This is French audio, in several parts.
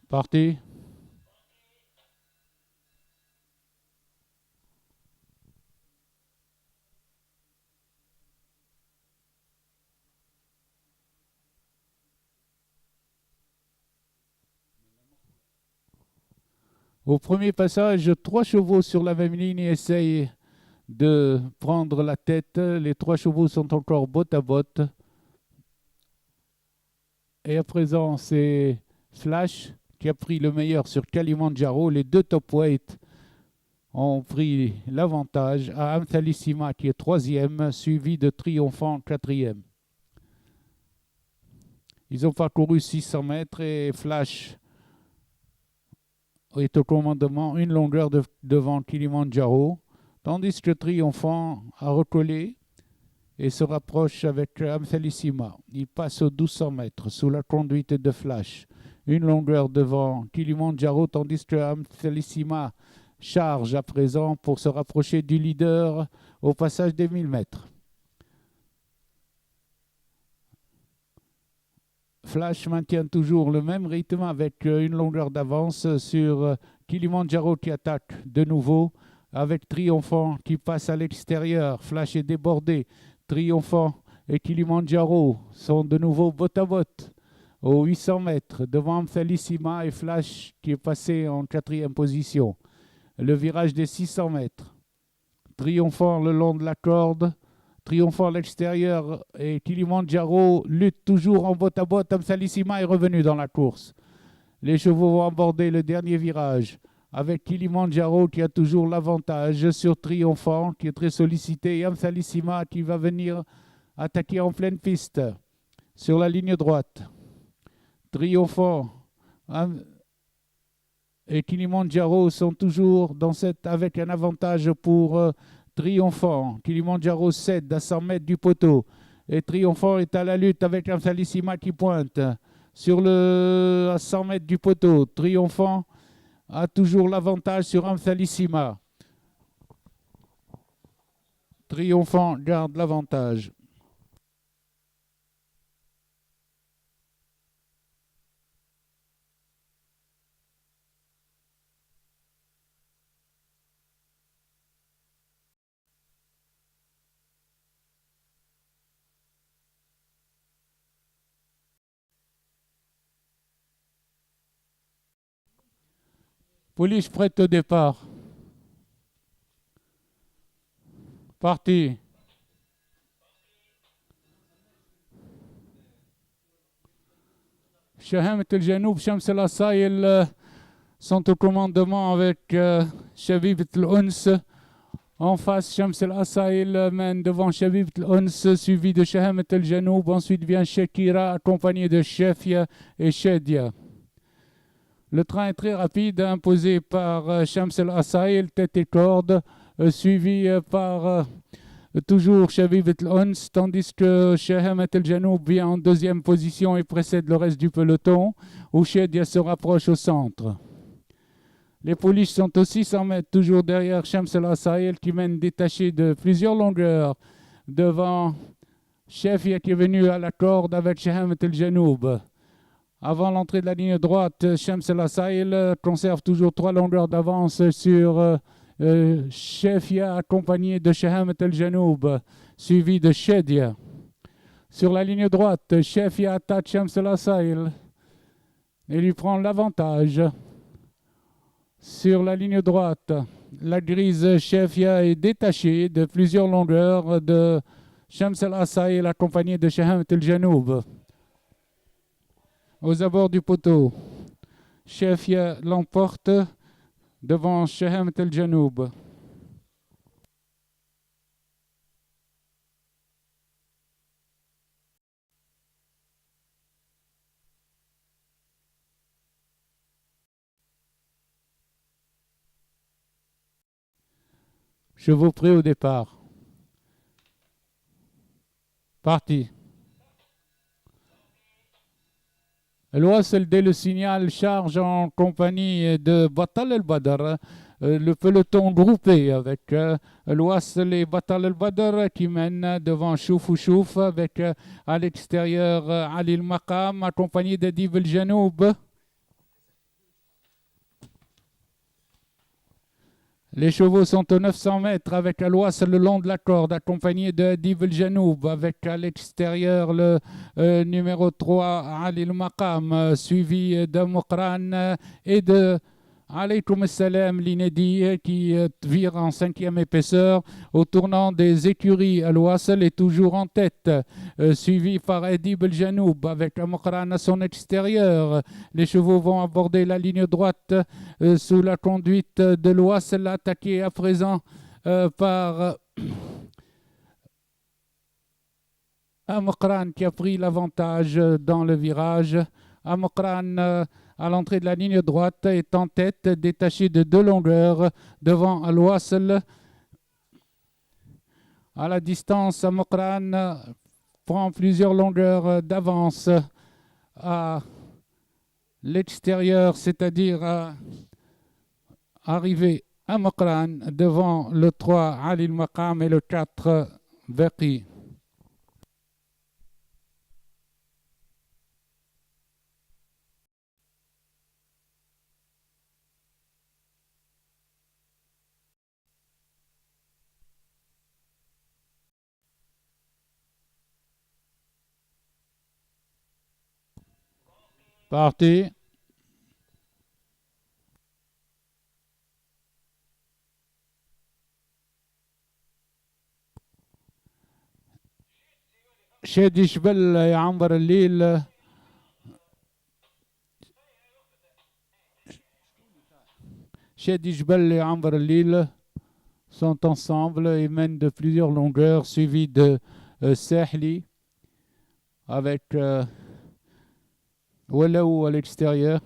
Parti. Au premier passage, 3 chevaux sur la même ligne essayent de prendre la tête. Les 3 chevaux sont encore botte à botte. Et à présent, c'est Flash qui a pris le meilleur sur Kalimandjaro. Les deux top weight ont pris l'avantage à Amthalissima qui est troisième, suivi de Triomphant quatrième. Ils ont parcouru 600 mètres et Flash est au commandement une longueur devant Kilimandjaro, tandis que Triomphant a recollé et se rapproche avec Amthalissima. Il passe aux 1200 mètres sous la conduite de Flash, une longueur devant Kilimandjaro, tandis que Amthalissima charge à présent pour se rapprocher du leader au passage des 1000 mètres. Flash maintient toujours le même rythme avec une longueur d'avance sur Kilimandjaro qui attaque de nouveau avec Triomphant qui passe à l'extérieur. Flash est débordé. Triomphant et Kilimandjaro sont de nouveau botte à botte aux 800 mètres devant Amthalissima et Flash qui est passé en quatrième position. Le virage des 600 mètres. Triomphant le long de la corde. Triomphant à l'extérieur et Kilimandjaro lutte toujours en botte à botte. Amthalissima est revenu dans la course. Les chevaux vont aborder le dernier virage avec Kilimandjaro qui a toujours l'avantage sur Triomphant qui est très sollicité et Amthalissima qui va venir attaquer en pleine piste sur la ligne droite. Triomphant et Kilimandjaro sont toujours avec un avantage pour Triomphant. Kilimandjaro cède à 100 mètres du poteau. Et Triomphant est à la lutte avec Amthalissima qui pointe à 100 mètres du poteau. Triomphant a toujours l'avantage sur Amthalissima. Triomphant garde l'avantage. Pouliche prête au départ. Parti. Shahamet El Janoub, Shams El Assaïl sont au commandement avec Shabib El Ons. En face, Shams El Assaïl mène devant Shabib El Ons, suivi de Shahamet El Janoub. Ensuite vient Shekira, accompagné de Shefia et Shedia. Le train est très rapide, imposé par Shams El Assaïl, tête et corde, suivi par toujours Shabib El Ons, tandis que Shahamet El Janoub vient en deuxième position et précède le reste du peloton, où Shedia se rapproche au centre. Les pouliches sont aussi 100 mètres, toujours derrière Shams El Assaïl, qui mène détaché de plusieurs longueurs devant Shefia qui est venu à la corde avec Shahamet El Janoub. Avant l'entrée de la ligne droite, Shams El Assaïl conserve toujours 3 longueurs d'avance sur Shefia, accompagné de Shahamet El Janoub, suivi de Shedia. Sur la ligne droite, Shefia attaque Shams El Assaïl et lui prend l'avantage. Sur la ligne droite, la grise Shefia est détachée de plusieurs longueurs de Shams El Assaïl, accompagné de Shahamet El Janoub. Aux abords du poteau, Shefia l'emporte devant Shahamet El Janoub. Chevaux prêts au départ. Parti. L'Ouest, dès le signal, charge en compagnie de Batal El Badr, le peloton groupé avec l'Ouest, les Batal El Badr qui mènent devant Chouf ou Chouf avec à l'extérieur Ali El Maqam accompagné d'Adib El Janoub. Les chevaux sont aux 900 mètres avec Al-Wasl le long de la corde, accompagné de Adib el-Janoub, avec à l'extérieur le numéro 3, Ali el-Maqam, suivi de Mokran et de Alaykoum Salam l'Inedi qui vire en 5e épaisseur au tournant des écuries. Al-Wasl est toujours en tête, suivi par Adib el-Janoub avec Mokran à son extérieur. Les chevaux vont aborder la ligne droite sous la conduite de Al-Wasl, attaqué à présent par Mokran qui a pris l'avantage dans le virage. Mokran à l'entrée de la ligne droite est en tête, détaché de 2 longueurs devant Al-Wasl. À la distance, Mokran prend plusieurs longueurs d'avance à l'extérieur, c'est-à-dire à arriver à Mokran devant le 3 Ali el-Maqam et le 4 Baqi. Parti. شادي جبل يعنبر الليل. شادي جبل يعنبر الليل sont ensemble et mènent de plusieurs longueurs, suivis de Sahli avec Walaou à l'extérieur.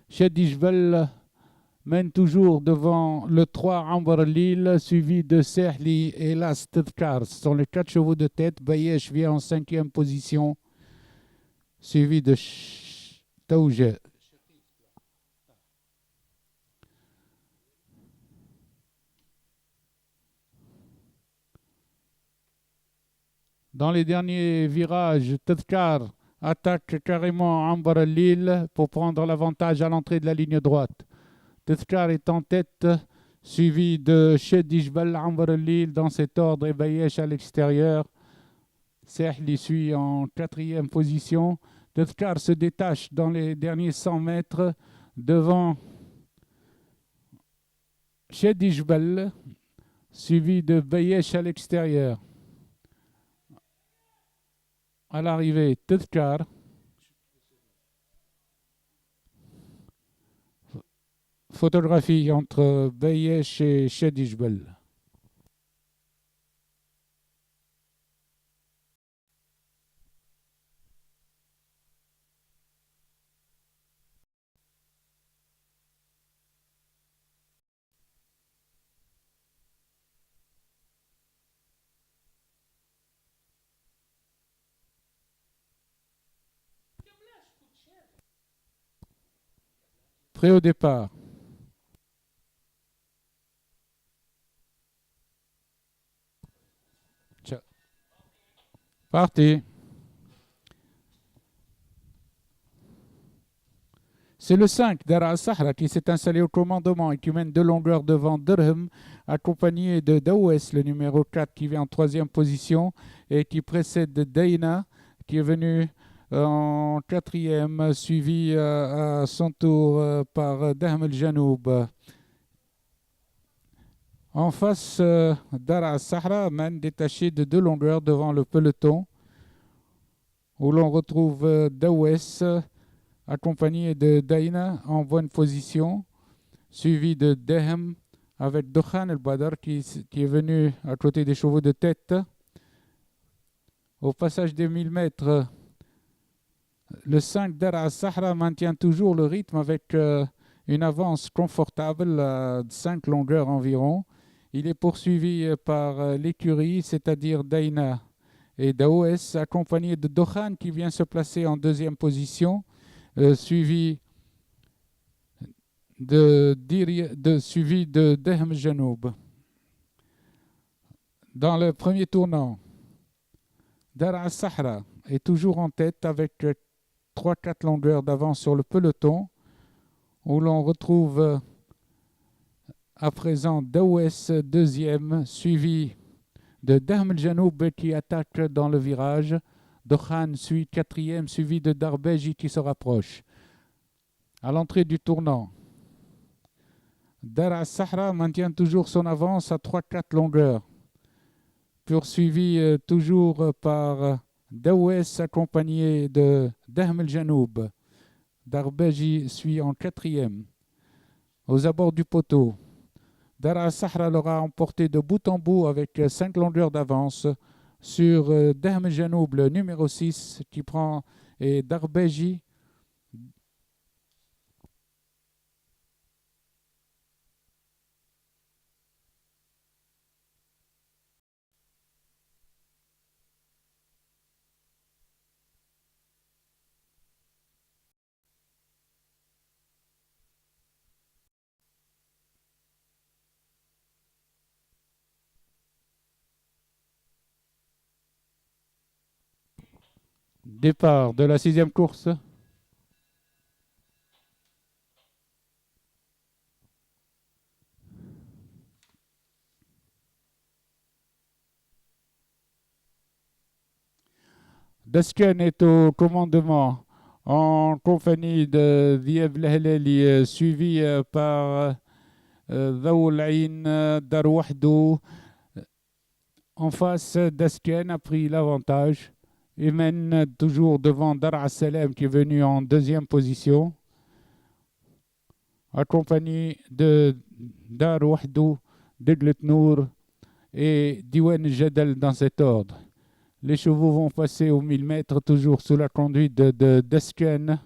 Shadi Jbal mène toujours devant le 3 Ambar Lil, suivi de Sahli et Las Tadkar. Ce sont les 4 chevaux de tête. Bayesh vient en 5e position, suivi de Taouja. Dans les derniers virages, Tadkar attaque carrément Ambar al-Lil pour prendre l'avantage à l'entrée de la ligne droite. Tadkar est en tête, suivi de Shadi Jbal, Ambar al-Lil dans cet ordre et Bayesh à l'extérieur. Sahli suit en 4e position. Tadkar se détache dans les derniers 100 mètres devant Shadi Jbal, suivi de Bayesh à l'extérieur. À l'arrivée, Tadkar. Photographie entre Bayesh et Shadi Jbal. Prêt au départ. Ciao. Parti. C'est le 5, Dara al-Sahra, qui s'est installé au commandement et qui mène 2 longueurs devant Dirham, accompagné de Dawes, le numéro 4, qui vient en 3e position et qui précède Dayna, qui est venu en 4e, suivi à son tour par Dahm el-Janoub. En face, Dara al-Sahra mène détaché de 2 longueurs devant le peloton, où l'on retrouve Dawes, accompagné de Dayna en bonne position, suivi de Dehem avec Dokhan el-Badr qui est venu à côté des chevaux de tête. Au passage des 1000 mètres, le 5 Dara al-Sahra maintient toujours le rythme avec une avance confortable de 5 longueurs environ. Il est poursuivi par l'écurie, c'est-à-dire Dayna et Dawes, accompagné de Dokhan qui vient se placer en 2e position. Suivi de Dahm el-Janoub. Dans le premier tournant, Dar al-Sahra est toujours en tête avec 3-4 longueurs d'avance sur le peloton, où l'on retrouve à présent Dawes deuxième, suivi de Dahm el-Janoub qui attaque dans le virage. Dokhan suit quatrième, suivi de Darbeji qui se rapproche. À l'entrée du tournant, Dar al-Sahra maintient toujours son avance à 3-4 longueurs, poursuivi toujours par Dawes accompagné de Dahm el-Janoub. Darbeji suit en quatrième. Aux abords du poteau, Dar al-Sahra l'aura emporté de bout en bout avec 5 longueurs d'avance sur Dahm el-Janoub, le numéro 6 qui prend, et Darbeji. Départ de la 6e course. Dasken est au commandement en compagnie de Diab Lehleli, suivi par Dhaoul Ain Dar Wahdou. En face, Dasken a pris l'avantage. Il mène toujours devant Dar al-Salem qui est venu en 2e position, accompagné de Dar Wahdou, Deglet Nour et Diwan Jadal dans cet ordre. Les chevaux vont passer aux 1000 mètres, toujours sous la conduite de Dasken.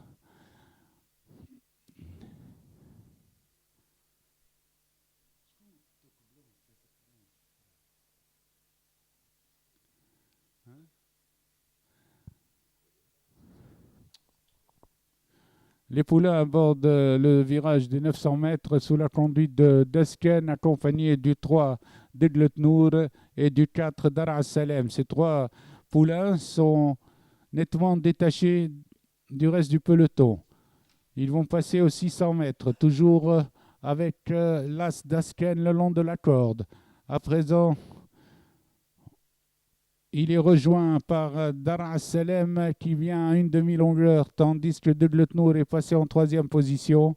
Les poulains abordent le virage des 900 mètres sous la conduite de Dasken, accompagné du 3 Deglet Nour et du 4 Dar al-Salem. Ces 3 poulains sont nettement détachés du reste du peloton. Ils vont passer aux 600 mètres, toujours avec l'as Dasken le long de la corde. À présent, il est rejoint par Dar al-Salem qui vient à une demi-longueur, tandis que Deglet Nour est passé en 3e position.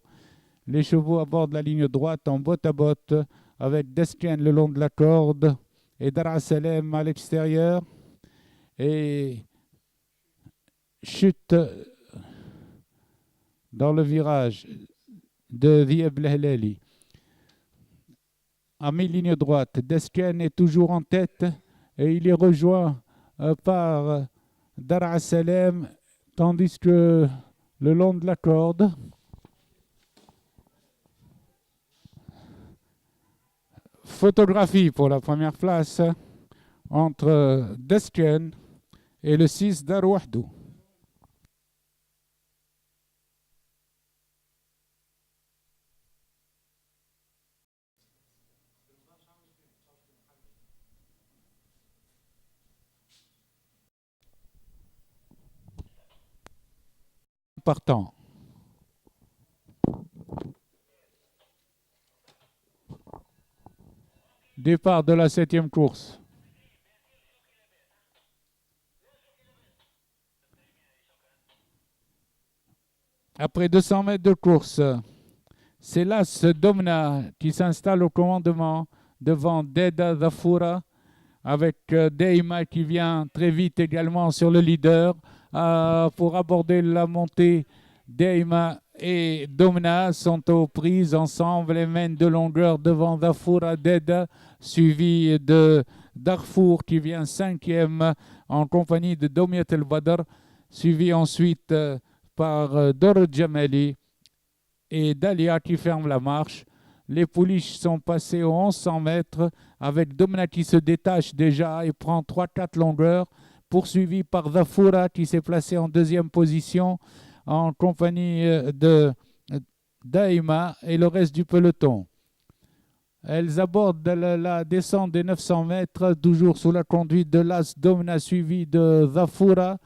Les chevaux abordent la ligne droite en botte à botte avec Dasken le long de la corde et Dar al-Salem à l'extérieur. Et chute dans le virage de Diab Lehleli. À mi-ligne droite, Dasken est toujours en tête et il est rejoint par Dar al-Salem, tandis que le long de la corde, photographie pour la première place entre Dasken et le 6 Dar Wahdou. Partant. Départ de la 7e course. Après 200 mètres de course, c'est l'As Domna qui s'installe au commandement devant Deda Dhafoura, avec Deima qui vient très vite également sur le leader pour aborder la montée. Deima et Domna sont aux prises ensemble et mènent de longueur devant Dhafoura Deda, suivi de Darfour qui vient 5e en compagnie de Domiat El Badr, suivi ensuite par Dor Jamali et Dalia qui ferme la marche. Les pouliches sont passées aux 1100 mètres avec Domna qui se détache déjà et prend 3-4 longueurs, poursuivi par Dhafoura qui s'est placé en 2e position en compagnie de Daima et le reste du peloton. Elles abordent la descente des 900 mètres, toujours sous la conduite de l'As Domna, suivi de Zafura,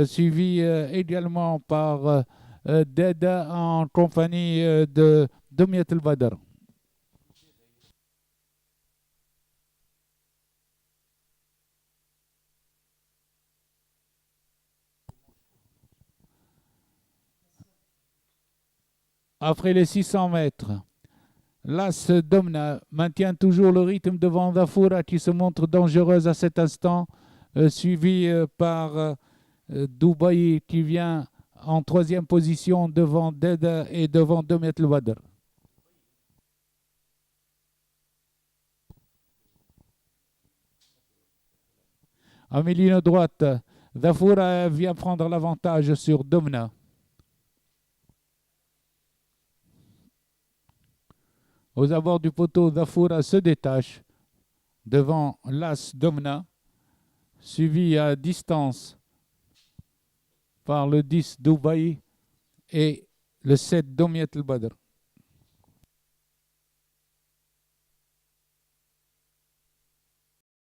suivi également par Deda en compagnie de Domiat el-Badr. Après les 600 mètres, l'As Domna maintient toujours le rythme devant Zafura qui se montre dangereuse à cet instant, suivi par Dubaï qui vient en troisième position devant Deda et devant Domiat el-Badr. En milieu droite, Zafura vient prendre l'avantage sur Domna. Aux abords du poteau, Zafura se détache devant l'As Domna, suivi à distance par le 10 Dubaï et le 7 Domiat el-Badr.